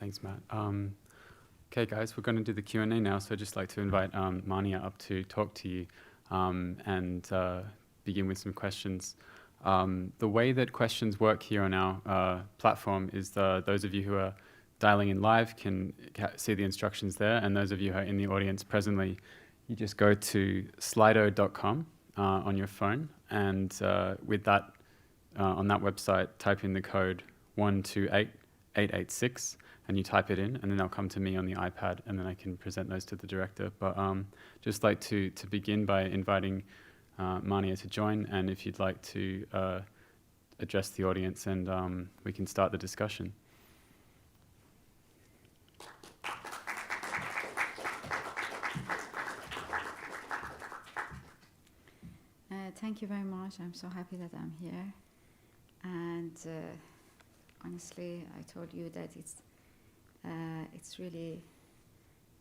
Thanks, Matt. Okay, guys, we're going to do the Q&A now, so I'd just like to invite Mania up to talk to you and begin with some questions. The way that questions work here on our platform is those of you who are dialing in live can see the instructions there, and those of you who are in the audience presently, you just go to slido.com on your phone, and with that, on that website, type in the code 128886, and you type it in, and then they'll come to me on the iPad, and then I can present those to the director. But just like to begin by inviting Mania to join, and if you'd like to address the audience, and we can start the discussion. Thank you very much. I'm so happy that I'm here. And honestly, I told you that it's really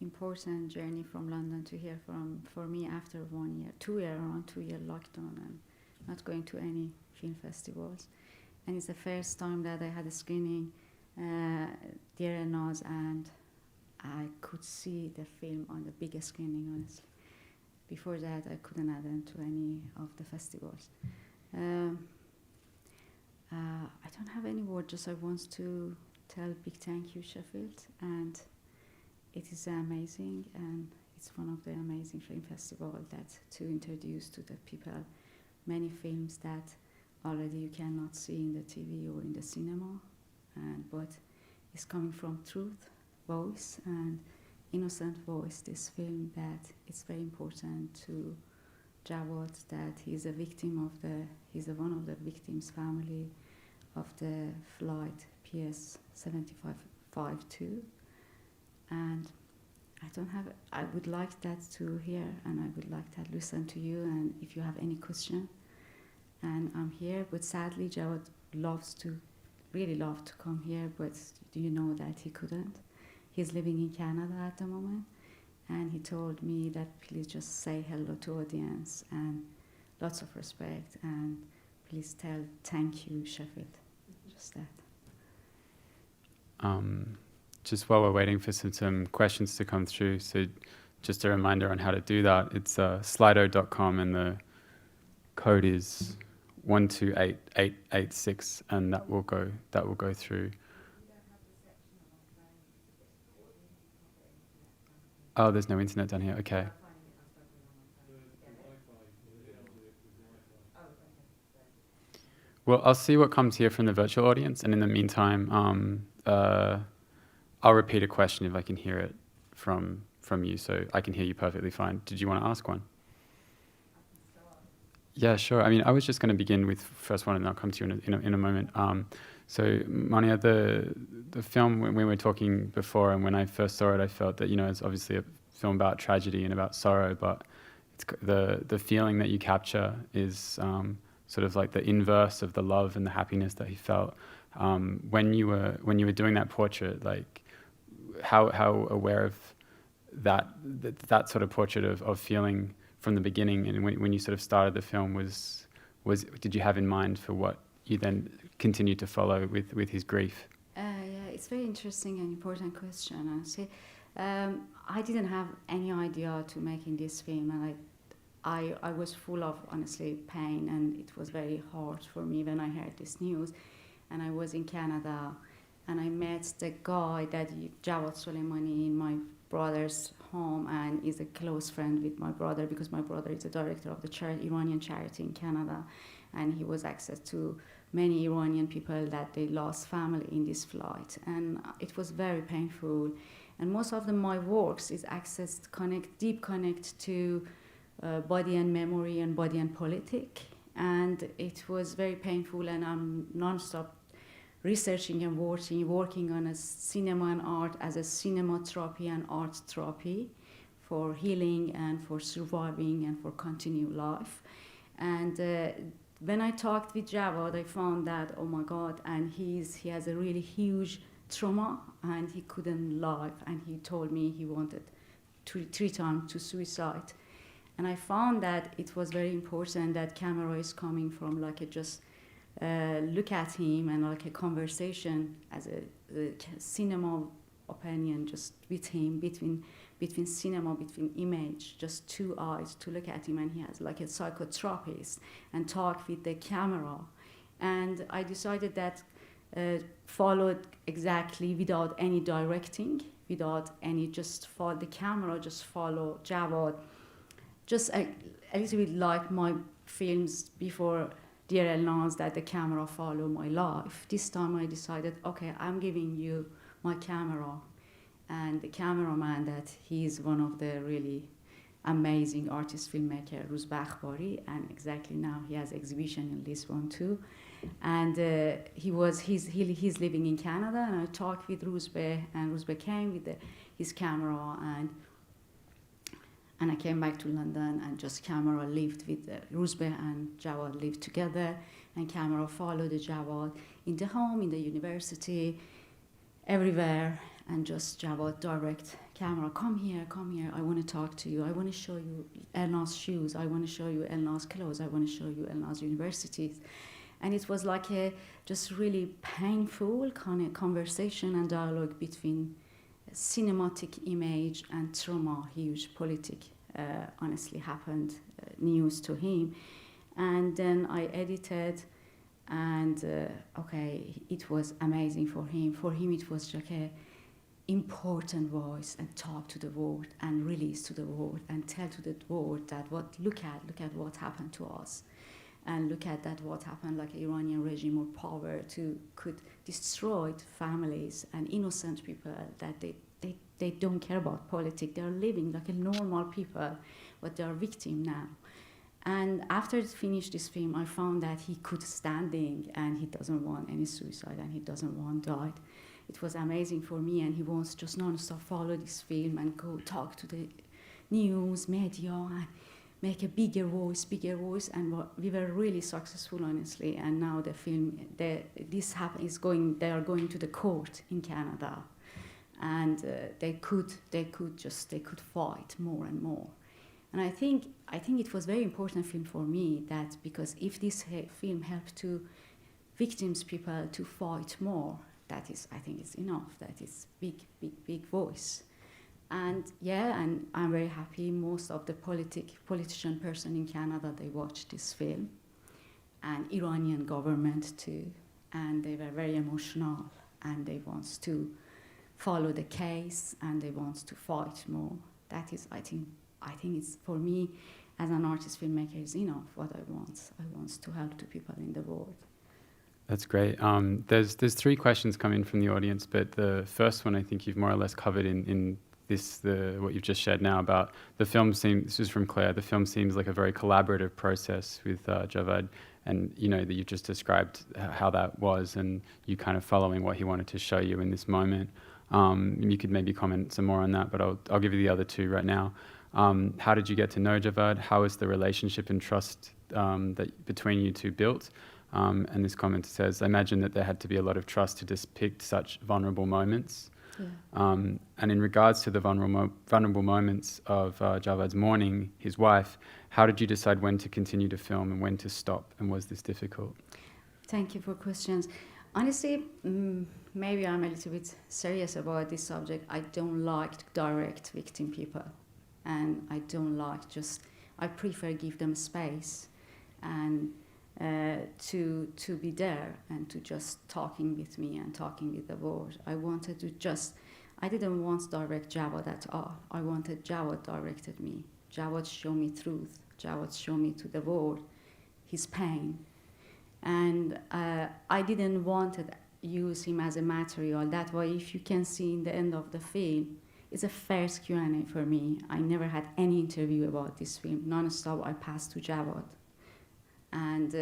important journey from London to here for me after 1 year, 2 year, around 2 year lockdown and not going to any film festivals. And it's the first time that I had a screening, dear Elnaz, and I could see the film on the biggest screening, honestly. Before that, I couldn't attend to any of the festivals. I don't have any words, just I want to tell big thank you, Sheffield, and it is amazing, and it's one of the amazing film festivals that to introduce to the people many films that already you cannot see in the TV or in the cinema, but it's coming from truth, voice, and innocent voice, this film, that it's very important to Jawad, that he's a victim of he's one of the victims' family of the flight PS 7552, and I would like that to hear, and I would like that listen to you, and if you have any question, and I'm here, but sadly Jawad really loved to come here, but do you know that he couldn't? He's living in Canada at the moment, and he told me that please just say hello to audience and lots of respect, and please tell thank you, Sheffield. Just that. Just while we're waiting for some questions to come through, so just a reminder on how to do that. It's slido.com, and the code is 128886, and that will go through. Oh, there's no internet down here. Okay. Well, I'll see what comes here from the virtual audience, and in the meantime, I'll repeat a question if I can hear it from you, so I can hear you perfectly fine. Did you want to ask one? Yeah, sure. I mean, I was just going to begin with first one, and I'll come to you in a moment. So, Mania, the film, when we were talking before, and when I first saw it, I felt that, it's obviously a film about tragedy and about sorrow, but it's the feeling that you capture is sort of like the inverse of the love and the happiness that he felt. When you were doing that portrait, like how aware of that sort of portrait of feeling from the beginning, and when you sort of started the film, did you have in mind for what you then continued to follow with his grief? Yeah, it's very interesting and important question. Honestly, I didn't have any idea to making this film, and I was full of honestly pain, and it was very hard for me when I heard this news. And I was in Canada, and I met the guy that Jawad Soleimani in my brother's home, and is a close friend with my brother, because my brother is the director of the Iranian charity in Canada, and he was access to many Iranian people that they lost family in this flight, and it was very painful. And most of my works is deep connect to body and memory and body and politic, and it was very painful, and I'm non-stop researching and working on a cinema and art as a cinema therapy and art therapy for healing and for surviving and for continued life. And when I talked with Jawad, I found that, oh my God, and he has a really huge trauma, and he couldn't live, and he told me he wanted 3 times to suicide. And I found that it was very important that camera is coming from just look at him, and like a conversation as a cinema opinion just with him, between cinema, between image, just two eyes to look at him, and he has like a psychotherapist and talk with the camera. And I decided that followed exactly without any directing, without any, just follow the camera, just follow Jawad, just a little bit like my films before, Dear Elnaz, that the camera follow my life. This time I decided, okay, I'm giving you my camera, and the cameraman, that he's one of the really amazing artist filmmaker, Ruz Bakhbari, and exactly now he has exhibition in Lisbon too. And he's living in Canada, and I talked with Ruzbe, and Ruzbe came with his camera, and I came back to London, and just camera lived with Ruzbe, and Jawad lived together, and camera followed the Jawad in the home, in the university, everywhere, and just Jawad direct camera, come here, I want to talk to you, I want to show you Elnaz shoes, I want to show you Elnaz clothes, I want to show you Elnaz universities. And it was like a just really painful kind of conversation and dialogue between cinematic image and trauma, huge politic, honestly happened, news to him. And then I edited, and okay, it was amazing for him. For him, it was like a important voice, and talk to the world and release to the world and tell to the world that look at what happened to us. And look at that what happened, like Iranian regime or power could destroy families and innocent people, that they don't care about politics. They are living like a normal people, but they are victim now. And after I finished this film, I found that he could standing, and he doesn't want any suicide, and he doesn't want die. It was amazing for me, and he wants just non-stop follow this film and go talk to the news, media, and make a bigger voice, and we were really successful, honestly. And now the film, they are going to the court in Canada, and they could fight more and more. And I think it was very important film for me, that because if this film helped to victims people to fight more, I think it's enough. That is big voice. And yeah, and I'm very happy most of the politician person in Canada, they watched this film, and Iranian government too, and they were very emotional, and they want to follow the case, and they want to fight more. That is, I think it's, for me as an artist filmmaker, is enough what I want. I want to help the people in the world. That's great. There's three questions coming from the audience, but the first one I think you've more or less covered in what you've just shared now about the film. This is from Claire. The film seems like a very collaborative process with Jawad, and that you've just described how that was, and you kind of following what he wanted to show you in this moment. You could maybe comment some more on that, but I'll give you the other two right now. How did you get to know Jawad? How is the relationship and trust that between you two built? And this comment says, I imagine that there had to be a lot of trust to depict such vulnerable moments. Yeah. And in regards to the vulnerable moments of Jawad's mourning his wife, how did you decide when to continue to film and when to stop? And was this difficult? Thank you for questions. Honestly, maybe I'm a little bit serious about this subject. I don't like to direct victim people. And I don't like I prefer give them space and to be there and to just talking with me and talking with the world. I didn't want to direct Jawad at all. I wanted Jawad directed me. Jawad show me truth. Jawad show me to the world his pain. And I didn't want to use him as a material. That's why if you can see in the end of the film, it's a first Q&A for me. I never had any interview about this film. Non-stop I passed to Jawad. And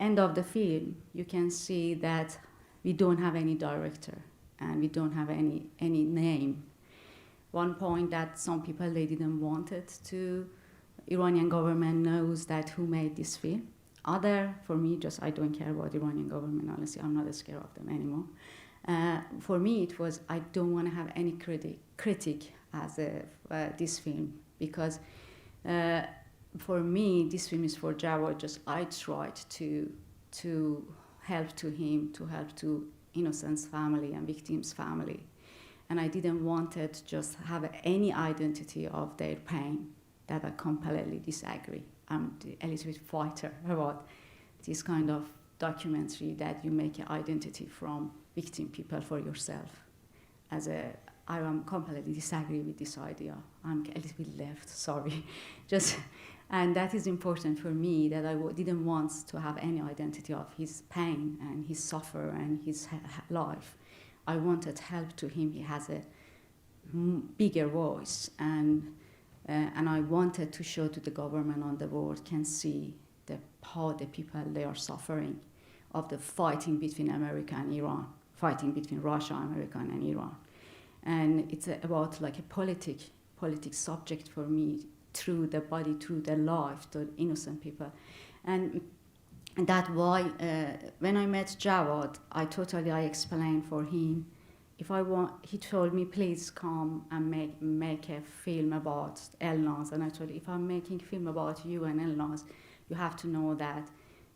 end of the film, you can see that we don't have any director and we don't have any name. One point that some people, they didn't want it to, Iranian government knows that who made this film. Other, for me, I don't care about Iranian government, honestly, I'm not scared of them anymore. For me, it was, I don't want to have any critic as this film, because for me, this film is for Jawad. I tried to help to him, to help to innocent's family and victim's family. And I didn't want to just have any identity of their pain, that I completely disagree. I'm a little bit fighter about this kind of documentary that you make an identity from victim people for yourself. I am completely disagree with this idea. I'm a little bit left, sorry. And that is important for me, that I didn't want to have any identity of his pain and his suffer and his life. I wanted help to him. He has a bigger voice, and I wanted to show to the government on the world can see how the people they are suffering of the fighting between America and Iran, fighting between Russia, America, and Iran. And it's about like a politic subject for me, through the body, through the life, the innocent people. And that's why when I met Jawad, I explained for him, he told me, please come and make a film about Elnaz. And I told him, if I'm making a film about you and Elnaz, you have to know that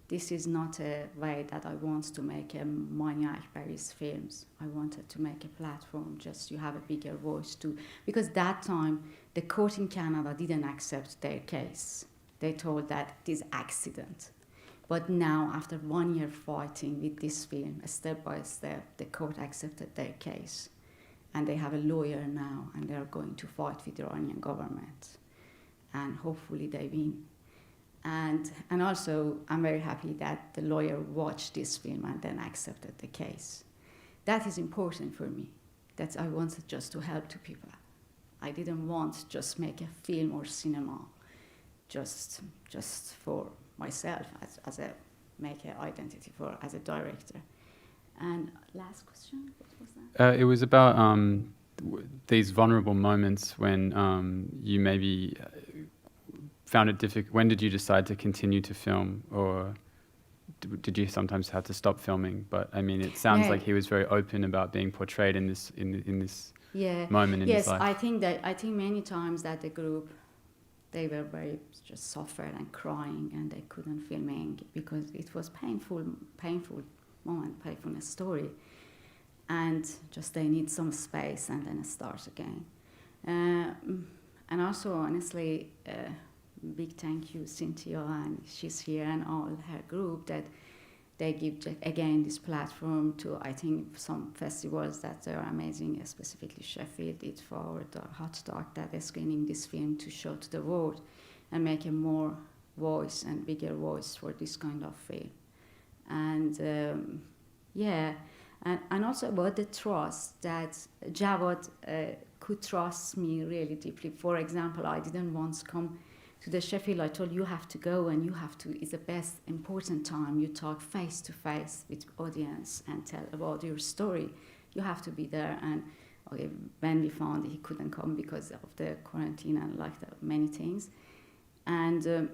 this is not a way that I want to make a Mania Akbari's films. I wanted to make a platform, just you have a bigger voice too. Because that time, the court in Canada didn't accept their case. They told that it is accident. But now, after 1 year fighting with this film, step by step, the court accepted their case. And they have a lawyer now, and they are going to fight with the Iranian government. And hopefully they win. And also, I'm very happy that the lawyer watched this film and then accepted the case. That is important for me. That I wanted just to help to people. I didn't want just make a film or cinema, just for myself make an identity as a director. And last question, what was that? It was about these vulnerable moments when you maybe found it difficult. When did you decide to continue to film, or did you sometimes have to stop filming? But I mean, it sounds like he was very open about being portrayed in this moment in his life. Yes, I think many times that the group, they were very just suffered and crying, and they couldn't filming because it was painful moment, painful story, and just they need some space and then start again. And also, honestly, big thank you, Cynthia, and she's here, and all her group, that they give again this platform to, I think, some festivals that are amazing, specifically Sheffield did for the Hot Dog, that is screening this film to show to the world and make a more voice and bigger voice for this kind of film. And and also about the trust, that Jawad could trust me really deeply. For example, I didn't once come to the Sheffield. I told you have to go, and you have to, it's the best important time you talk face to face with audience and tell about your story. You have to be there. And okay, when we found he couldn't come because of the quarantine and like many things. And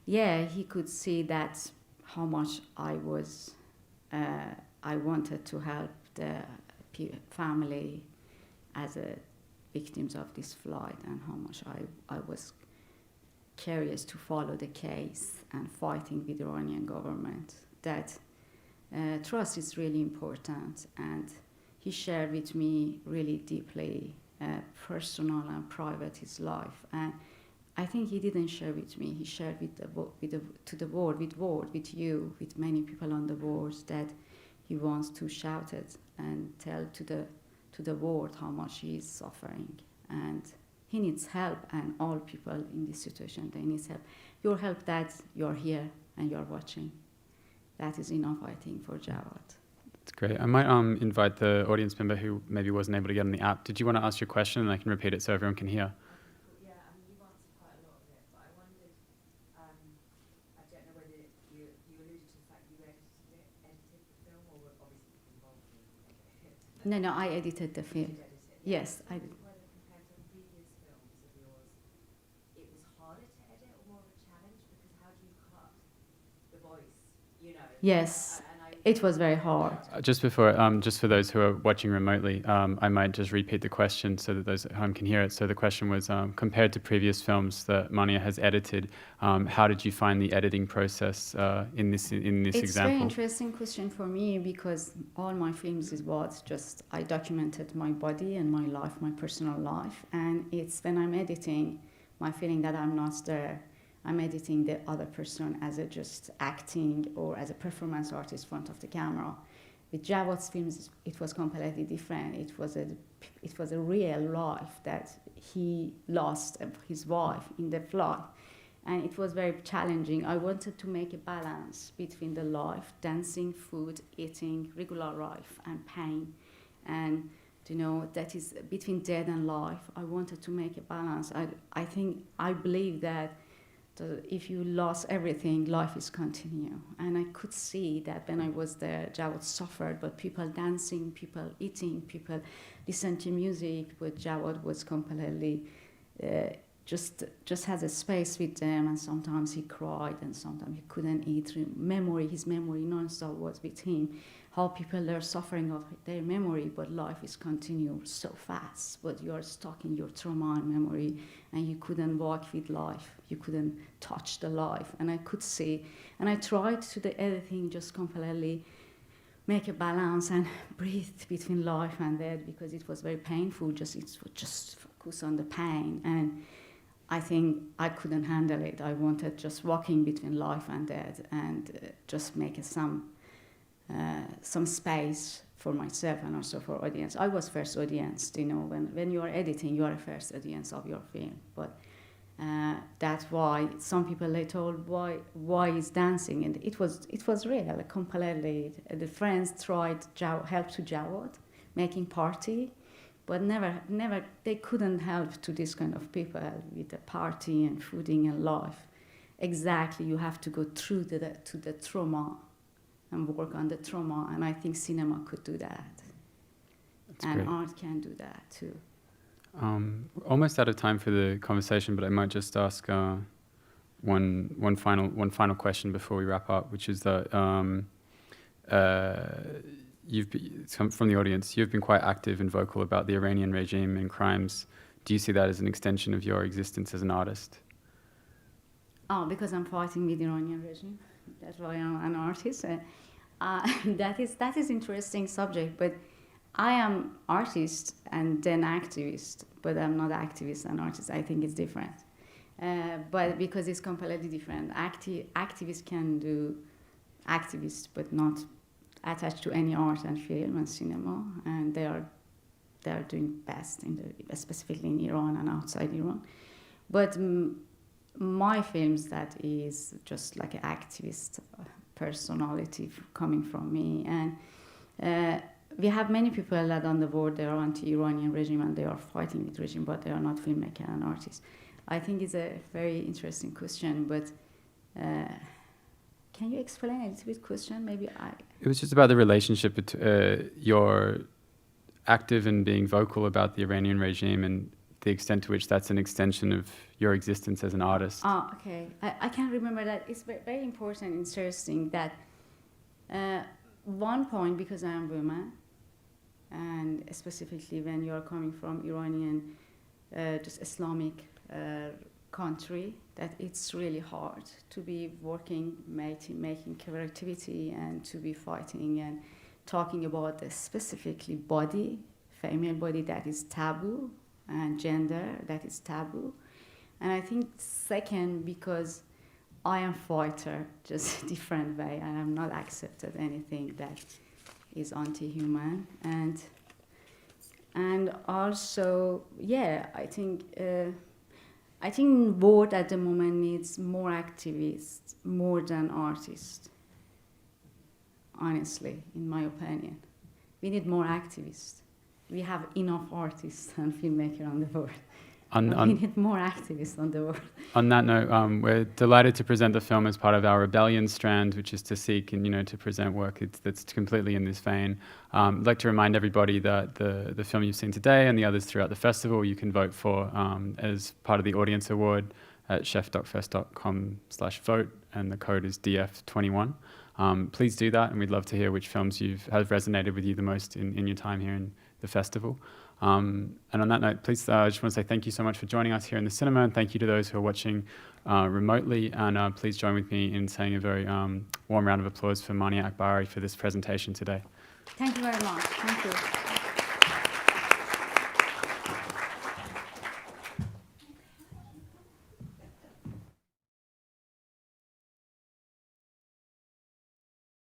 he could see that how much I was, I wanted to help the family as a victims of this flood, and how much I was curious to follow the case and fighting with the Iranian government. That trust is really important, and he shared with me really deeply personal and private his life. And I think he didn't share with me. He shared to the world, with you, with many people on the world, that he wants to shout it and tell to the world how much he is suffering. And he needs help, and all people in this situation, they need help. Your help, that you're here and you're watching. That is enough, I think, for Jawad. That's great. I might invite the audience member who maybe wasn't able to get on the app. Did you want to ask your question, and I can repeat it so everyone can hear? Yeah, I mean, you've answered quite a lot of it, but I wondered, I don't know whether you alluded to the fact you edited the film, or were obviously involved in it. No, I edited the film. Yes, I did. Whether compared to previous films of yours, it was harder to edit or more of a challenge, because how do you cut the voice, you know? Yes. And I It was very hard. Just before, just for those who are watching remotely, I might just repeat the question so that those at home can hear it. So the question was, compared to previous films that Mania has edited, how did you find the editing process in this It's example? very interesting question for me because all my films is what just I documented my body and my life, my personal life, and it's when I'm editing, my feeling that I'm not there. I'm editing the other person as a just acting or as a performance artist in front of the camera. With Jawad's films, it was completely different. It was a real life that he lost his wife in the flood. And it was very challenging. I wanted to make a balance between the life, dancing, food, eating, regular life, and pain. And, you know, that is between death and life. I wanted to make a balance. I believe that if you lost everything, life is continue. And I could see that when I was there, Jawad suffered, but people dancing, people eating, people listen to music, but Jawad was completely just has a space with them, and sometimes he cried, and sometimes he couldn't eat. His memory non-stop was with him. How people are suffering of their memory, but life is continue so fast. But you are stuck in your trauma and memory, and you couldn't walk with life. You couldn't touch the life. And I could see, and I tried to the editing just completely make a balance and breathe between life and death because it was very painful. It was just focus on the pain, and I think I couldn't handle it. I wanted just walking between life and death and just make some space for myself and also for audience. I was first audience, you know, when you are editing, you are a first audience of your film. But that's why some people they told why is dancing, and it was real completely. The friends tried help to Jawad making party, but never they couldn't help to this kind of people with the party and fooding and life. Exactly, you have to go through to the trauma and work on the trauma, and I think cinema could do that. That's and great. Art can do that too. Almost out of time for the conversation, but I might just ask one final question before we wrap up, which is that it's come from the audience. You've been quite active and vocal about the Iranian regime and crimes. Do you see that as an extension of your existence as an artist? Oh, because I'm fighting with the Iranian regime. That's why I'm an artist. That is interesting subject, but I am artist and then activist, but I'm not activist and artist. I think it's different. But because it's completely different. Activists can do activists, but not attached to any art and film and cinema, and they are doing best specifically in Iran and outside Iran. But my films, that is just like an activist personality coming from me, and we have many people that on the board they are anti-Iranian regime and they are fighting with regime, but they are not filmmaker and artists. I think it's a very interesting question, but can you explain a little bit question? It was just about the relationship between you're active and being vocal about the Iranian regime and the extent to which that's an extension of your existence as an artist. Oh, okay. I can remember that. It's very important and interesting that one point, because I am woman, and specifically when you are coming from Iranian, just Islamic country, that it's really hard to be working, making creativity, and to be fighting and talking about the specifically body, female body, that is taboo, and gender, that is taboo. And I think second, because I am fighter, just different way, and I'm not accepted anything that is anti-human, and also, yeah, I think world at the moment needs more activists, more than artists. Honestly, in my opinion, we need more activists. We have enough artists and filmmakers on the world. We need more activists on the world. On that note, we're delighted to present the film as part of our Rebellion strand, which is to seek and to present work that's completely in this vein. I'd like to remind everybody that the film you've seen today and the others throughout the festival you can vote for as part of the audience award at shefdocfest.com/vote, and the code is DF21. please do that, and we'd love to hear which films have resonated with you the most in your time here in the festival. And on that note, please, I just want to say thank you so much for joining us here in the cinema, and thank you to those who are watching remotely. And please join with me in saying a very warm round of applause for Mania Akbari for this presentation today. Thank you very much. Thank you.